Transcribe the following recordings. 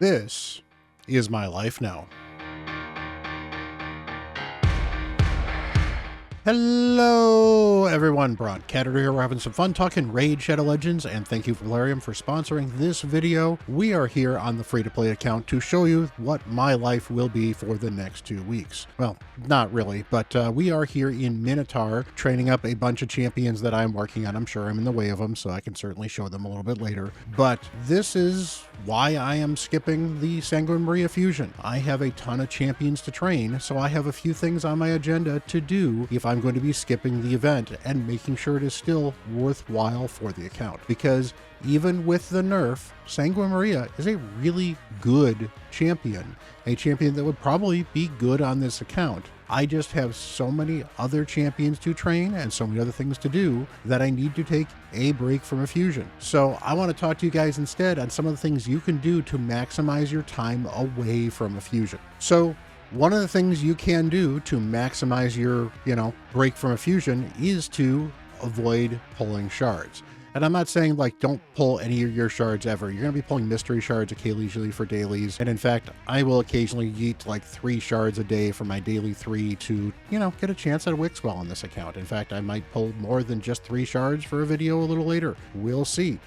This is my life now. Hello, everyone. Bront, CatHerder here. We're having some fun talking Raid Shadow Legends, and thank you, Valerium, for sponsoring this video. We are here on the free-to-play account to show you what my life will be for the next 2 weeks. Well, not really, but we are here in Minotaur, training up a bunch of champions that I'm working on. I'm sure I'm in the way of them, so I can certainly show them a little bit later. But this is why I am skipping the Sanguine Maria Fusion. I have a ton of champions to train, so I have a few things on my agenda to do if I'm going to be skipping the event and making sure it is still worthwhile for the account. Because even with the nerf, Sanguine Maria is a really good champion, a champion that would probably be good on this account. I just have so many other champions to train and so many other things to do that I need to take a break from a fusion. So I want to talk to you guys instead on some of the things you can do to maximize your time away from a fusion. So one of the things you can do to maximize your, break from a fusion is to avoid pulling shards. And I'm not saying like don't pull any of your shards ever. You're going to be pulling mystery shards occasionally for dailies. And in fact, I will occasionally yeet like 3 shards a day for my daily 3 to, get a chance at a Wixwell on this account. In fact, I might pull more than just 3 shards for a video a little later. We'll see.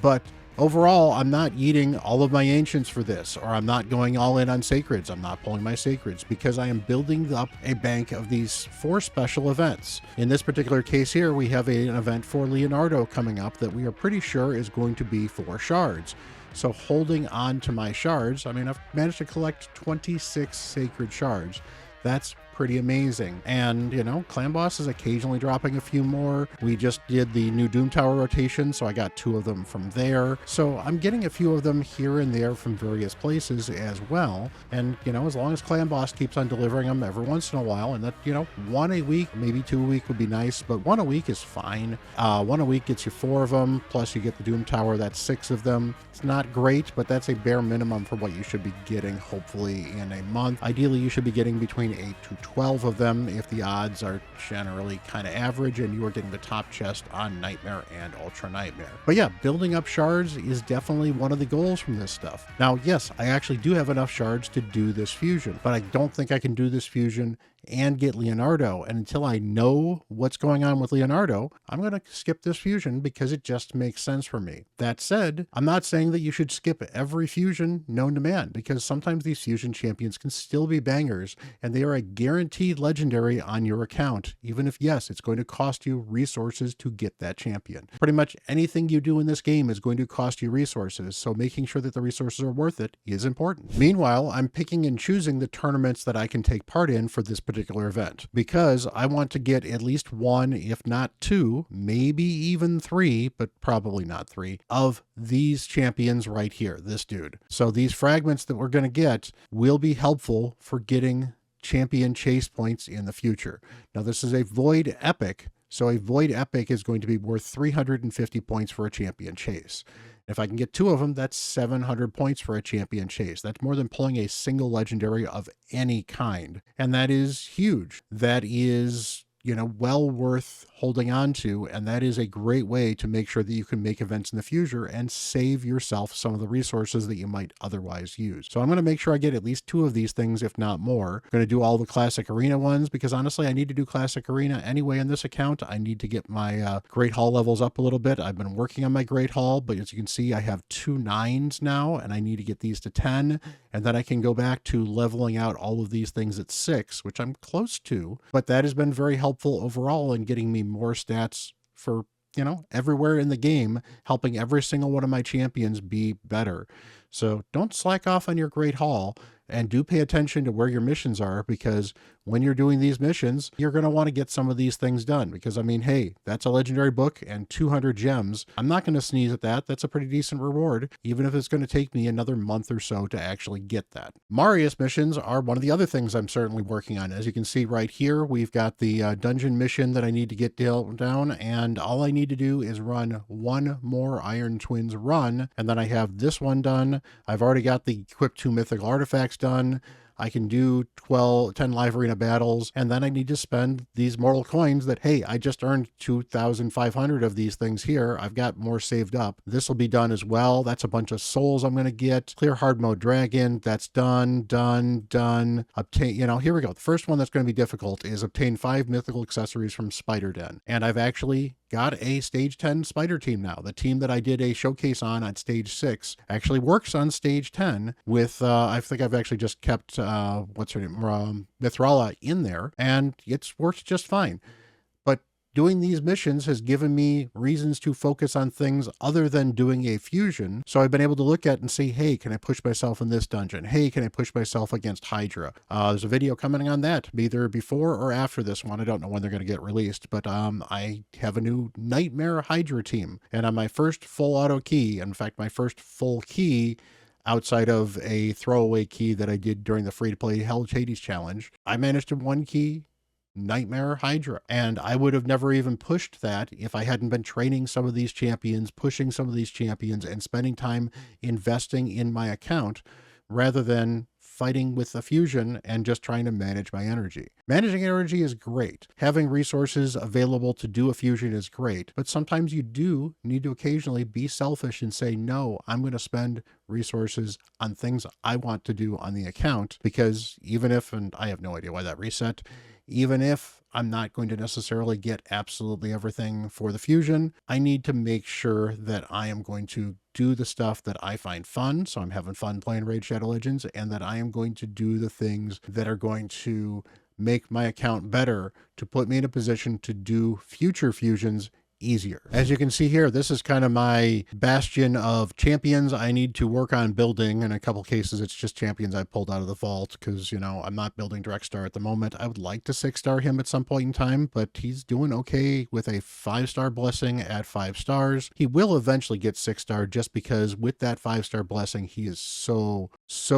But overall, I'm not yeeting all of my ancients for this, or I'm not going all in on sacreds. I'm not pulling my sacreds because I am building up a bank of these 4 special events. In this particular case here, we have an event for Leonardo coming up that we are pretty sure is going to be 4 shards. So holding on to my shards, I've managed to collect 26 sacred shards. That's pretty amazing. And, Clan Boss is occasionally dropping a few more. We just did the new Doom Tower rotation, so I got 2 of them from there. So I'm getting a few of them here and there from various places as well. And, as long as Clan Boss keeps on delivering them every once in a while, and that, 1 a week, maybe 2 a week would be nice, but 1 a week is fine. 1 a week gets you 4 of them, plus you get the Doom Tower, that's 6 of them. It's not great, but that's a bare minimum for what you should be getting, hopefully, in a month. Ideally, you should be getting between 8 to 12 of them if the odds are generally kind of average and you are getting the top chest on Nightmare and Ultra Nightmare. But yeah, building up shards is definitely one of the goals from this stuff. Now, yes, I actually do have enough shards to do this fusion, but I don't think I can do this fusion and get Leonardo. And until I know what's going on with Leonardo, I'm going to skip this fusion because it just makes sense for me. That said, I'm not saying that you should skip every fusion known to man, because sometimes these fusion champions can still be bangers and they are a guaranteed legendary on your account, even if, yes, it's going to cost you resources to get that champion. Pretty much anything you do in this game is going to cost you resources, so making sure that the resources are worth it is important. Meanwhile, I'm picking and choosing the tournaments that I can take part in for this particular event, because I want to get at least 1, if not 2, maybe even 3, but probably not 3, of these champions right here, this dude. So these fragments that we're going to get will be helpful for getting champion chase points in the future. Now, this is a Void Epic, so a Void Epic is going to be worth 350 points for a champion chase. If I can get 2 of them, that's 700 points for a champion chase. That's more than pulling a single legendary of any kind. And that is huge. That is, well worth holding on to. And that is a great way to make sure that you can make events in the future and save yourself some of the resources that you might otherwise use. So I'm going to make sure I get at least 2 of these things, if not more. I'm going to do all the classic arena ones because honestly, I need to do classic arena anyway in this account. I need to get my Great Hall levels up a little bit. I've been working on my Great Hall, but as you can see, I have 2 9s now and I need to get these to 10. And then I can go back to leveling out all of these things at 6, which I'm close to, but that has been very helpful overall in getting me more stats for, everywhere in the game, helping every single one of my champions be better. So don't slack off on your Great Hall, and do pay attention to where your missions are, because when you're doing these missions, you're going to want to get some of these things done, because hey, that's a legendary book and 200 gems. I'm not going to sneeze at that. That's a pretty decent reward, even if it's going to take me another month or so to actually get that. Marius missions are one of the other things I'm certainly working on. As you can see right here, we've got the dungeon mission that I need to get down, and all I need to do is run 1 more Iron Twins run, and then I have this one done. I've already got the equip 2 mythical artifacts done. I can do 10 live arena battles, and then I need to spend these mortal coins that, hey, I just earned 2,500 of these things here. I've got more saved up. This will be done as well. That's a bunch of souls I'm going to get. Clear hard mode dragon. That's done. Obtain, here we go. The first one that's going to be difficult is obtain 5 mythical accessories from Spider Den. And I've actually got a stage 10 spider team now. The team that I did a showcase on stage 6 actually works on stage 10 with, I think I've actually just kept, what's her name, Mithrala in there, and it's worked just fine. But doing these missions has given me reasons to focus on things other than doing a fusion. So I've been able to look at and see, hey, can I push myself in this dungeon? Hey, can I push myself against Hydra? There's a video coming on that, either before or after this one. I don't know when they're going to get released, but I have a new Nightmare Hydra team. And on my first full auto key, in fact, my first full key, outside of a throwaway key that I did during the free-to-play Hell Hades challenge, I managed to one key Nightmare Hydra. And I would have never even pushed that if I hadn't been training some of these champions, pushing some of these champions, and spending time investing in my account rather than fighting with a fusion and just trying to manage my energy. Managing energy is great. Having resources available to do a fusion is great, but sometimes you do need to occasionally be selfish and say, no, I'm going to spend resources on things I want to do on the account, because even if, and I have no idea why that reset, even if I'm not going to necessarily get absolutely everything for the fusion, I need to make sure that I am going to do the stuff that I find fun. So I'm having fun playing Raid Shadow Legends, and that I am going to do the things that are going to make my account better to put me in a position to do future fusions easier. As you can see here, this is kind of my bastion of champions I need to work on building. In a couple cases, it's just champions I pulled out of the vault because, I'm not building direct star at the moment. I would like to 6-star him at some point in time, but he's doing okay with a 5-star blessing at 5 stars. He will eventually get 6-star just because with that 5-star blessing, he is so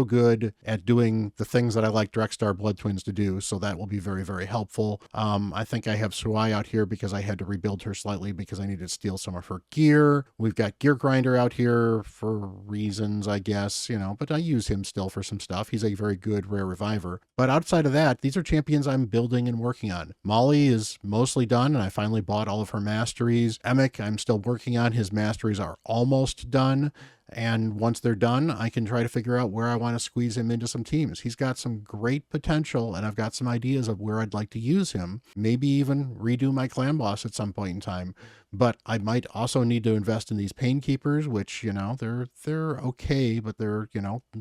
good at doing the things that I like direct star blood twins to do. So that will be very, very helpful. I think I have Suai out here because I had to rebuild her slightly because I needed to steal some of her gear. We've got Gear Grinder out here for reasons, I guess, but I use him still for some stuff. He's a very good rare reviver. But outside of that, these are champions I'm building and working on. Molly is mostly done, and I finally bought all of her masteries. Emic, I'm still working on. His masteries are almost done. And once they're done, I can try to figure out where I want to squeeze him into some teams. He's got some great potential, and I've got some ideas of where I'd like to use him. Maybe even redo my clan boss at some point in time. But I might also need to invest in these Pain Keepers, which, they're okay, but they're,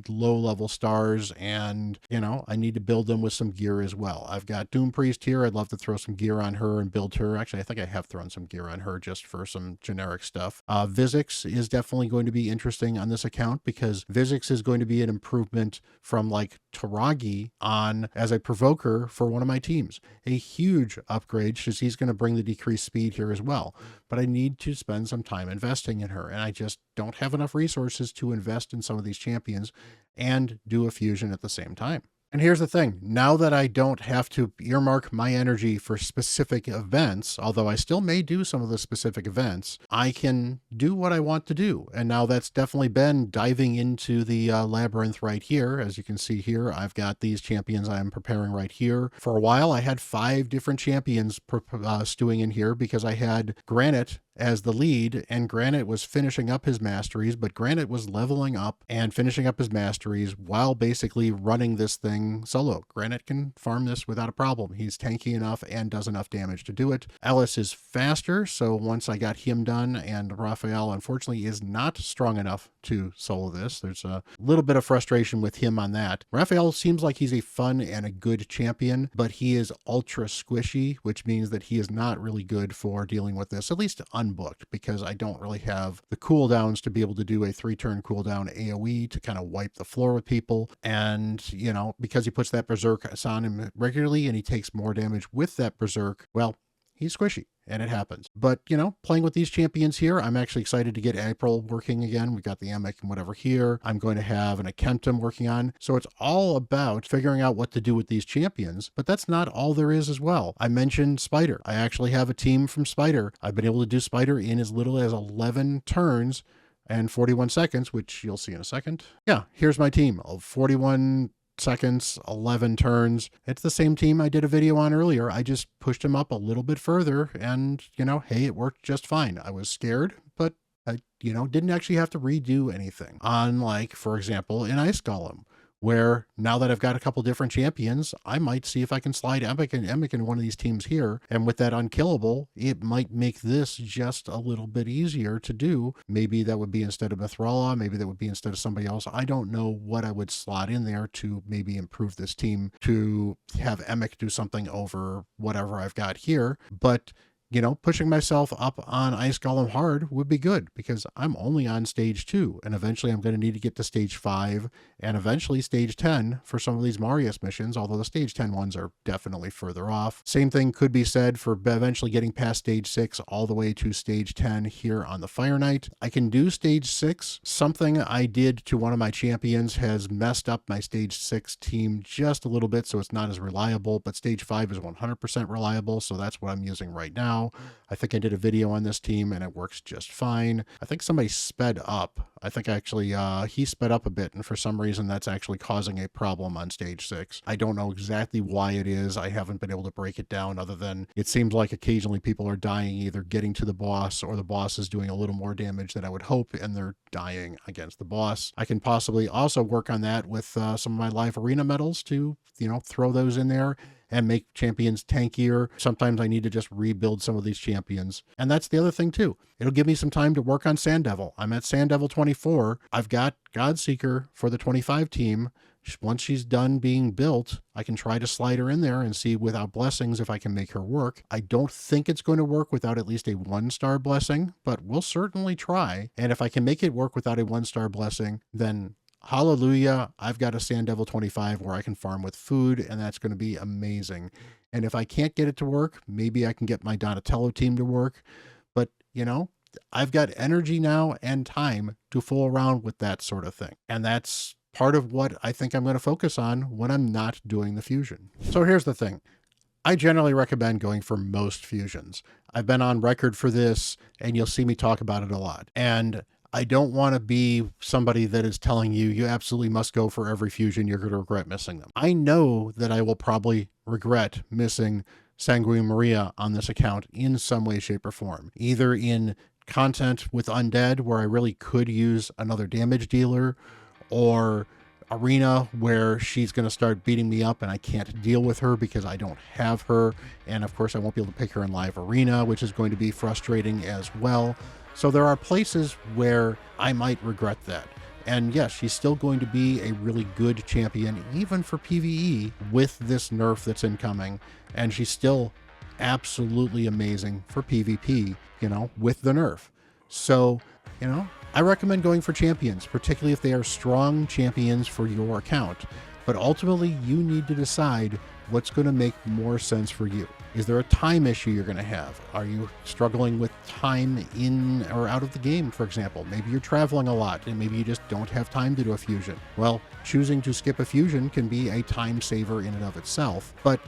low level stars, and, I need to build them with some gear as well. I've got Doom Priest here. I'd love to throw some gear on her and build her. Actually, I think I have thrown some gear on her just for some generic stuff. Vizix is definitely going to be interesting on this account because Vizix is going to be an improvement from like Taragi on as a provoker for one of my teams. A huge upgrade because he's going to bring the decreased speed here as well. But I need to spend some time investing in her, and I just don't have enough resources to invest in some of these champions and do a fusion at the same time. And here's the thing, now that I don't have to earmark my energy for specific events, although I still may do some of the specific events, I can do what I want to do. And now that's definitely been diving into the labyrinth right here. As you can see here, I've got these champions I'm preparing right here. For a while, I had 5 different champions stewing in here because I had Granite as the lead, and Granite was finishing up his masteries, but Granite was leveling up and finishing up his masteries while basically running this thing solo. Granite can farm this without a problem. He's tanky enough and does enough damage to do it. Ellis is faster, so once I got him done, and Raphael unfortunately is not strong enough to solo this. There's a little bit of frustration with him on that. Raphael seems like he's a fun and a good champion, but he is ultra squishy, which means that he is not really good for dealing with this, at least unbooked, because I don't really have the cooldowns to be able to do a 3-turn cooldown AoE to kind of wipe the floor with people. And, because he puts that Berserk on him regularly and he takes more damage with that Berserk, well, he's squishy. And it happens. But, playing with these champions here, I'm actually excited to get April working again. We got the Emic and whatever here. I'm going to have an Akentum working on. So it's all about figuring out what to do with these champions. But that's not all there is as well. I mentioned Spider. I actually have a team from Spider. I've been able to do Spider in as little as 11 turns and 41 seconds, which you'll see in a second. Yeah, here's my team of 41 seconds, 11 turns. It's the same team I did a video on earlier. I just pushed him up a little bit further and, hey, it worked just fine. I was scared, but I, didn't actually have to redo anything. Unlike, for example, in Ice Golem, where now that I've got a couple different champions, I might see if I can slide Emic in one of these teams here. And with that unkillable, it might make this just a little bit easier to do. Maybe that would be instead of Mithrala, maybe that would be instead of somebody else. I don't know what I would slot in there to maybe improve this team to have Emic do something over whatever I've got here. But pushing myself up on Ice Golem hard would be good because I'm only on stage 2 and eventually I'm going to need to get to stage 5 and eventually stage 10 for some of these Marius missions, although the stage 10 ones are definitely further off. Same thing could be said for eventually getting past stage 6 all the way to stage 10 here on the Fire Knight. I can do stage 6. Something I did to one of my champions has messed up my stage 6 team just a little bit, so it's not as reliable, but stage 5 is 100% reliable, so that's what I'm using right now. I think I did a video on this team and it works just fine. I think somebody sped up. I think actually he sped up a bit, and for some reason that's actually causing a problem on stage 6. I don't know exactly why it is. I haven't been able to break it down other than it seems like occasionally people are dying either getting to the boss or the boss is doing a little more damage than I would hope and they're dying against the boss. I can possibly also work on that with some of my live arena medals to, throw those in there and make champions tankier. Sometimes I need to just rebuild some of these champions. And that's the other thing too. It'll give me some time to work on Sand Devil. I'm at Sand Devil 24. I've got Godseeker for the 25 team. Once she's done being built, I can try to slide her in there and see without blessings if I can make her work. I don't think it's going to work without at least a 1-star blessing, but we'll certainly try. And if I can make it work without a 1-star blessing, then hallelujah, I've got a Sand Devil 25 where I can farm with food, and that's going to be amazing. And if I can't get it to work, maybe I can get my Donatello team to work. But, I've got energy now and time to fool around with that sort of thing. And that's part of what I think I'm going to focus on when I'm not doing the fusion. So here's the thing. I generally recommend going for most fusions. I've been on record for this, and you'll see me talk about it a lot. And I don't want to be somebody that is telling you, you absolutely must go for every fusion. You're going to regret missing them. I know that I will probably regret missing Sanguine Maria on this account in some way, shape, or form. Either in content with Undead, where I really could use another damage dealer, or arena where she's going to start beating me up and I can't deal with her because I don't have her. And of course, I won't be able to pick her in live arena, which is going to be frustrating as well. So there are places where I might regret that. And yes, she's still going to be a really good champion, even for PvE with this nerf that's incoming. And she's still absolutely amazing for PvP, with the nerf. So, I recommend going for champions, particularly if they are strong champions for your account. But ultimately, you need to decide what's going to make more sense for you. Is there a time issue you're going to have? Are you struggling with time in or out of the game, for example? Maybe you're traveling a lot and maybe you just don't have time to do a fusion. Well, choosing to skip a fusion can be a time saver in and of itself, but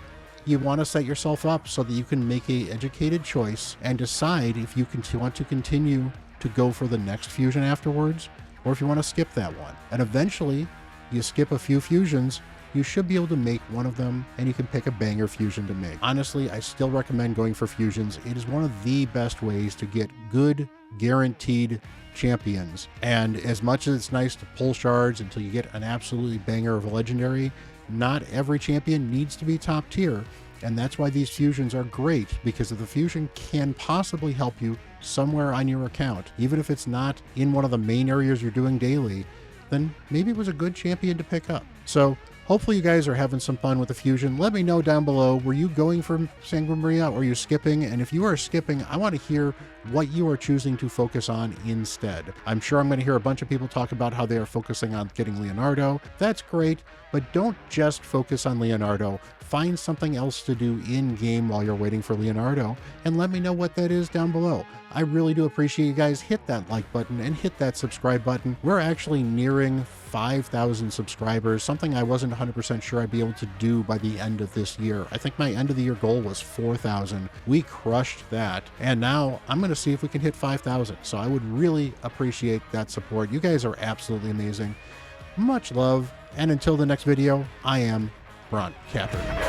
you want to set yourself up so that you can make an educated choice and decide if you want to continue to go for the next fusion afterwards, or if you want to skip that one. And eventually, you skip a few fusions, you should be able to make one of them, and you can pick a banger fusion to make. Honestly, I still recommend going for fusions. It is one of the best ways to get good, guaranteed champions. And as much as it's nice to pull shards until you get an absolutely banger of a legendary, not every champion needs to be top tier. And that's why these fusions are great, because if the fusion can possibly help you somewhere on your account, even if it's not in one of the main areas you're doing daily, then maybe it was a good champion to pick up. So hopefully you guys are having some fun with the fusion. Let me know down below, were you going for Sanguine Maria or are you skipping? And if you are skipping, I want to hear what you are choosing to focus on instead. I'm sure I'm going to hear a bunch of people talk about how they are focusing on getting Leonardo. That's great, but don't just focus on Leonardo. Find something else to do in-game while you're waiting for Leonardo, and let me know what that is down below. I really do appreciate you guys. Hit that like button and hit that subscribe button. We're actually nearing 5,000 subscribers, something I wasn't 100% sure I'd be able to do by the end of this year. I think my end of the year goal was 4,000. We crushed that, and now I'm going to see if we can hit 5,000. So I would really appreciate that support. You guys are absolutely amazing. Much love, And until the next video, I am Bront, CatHerder.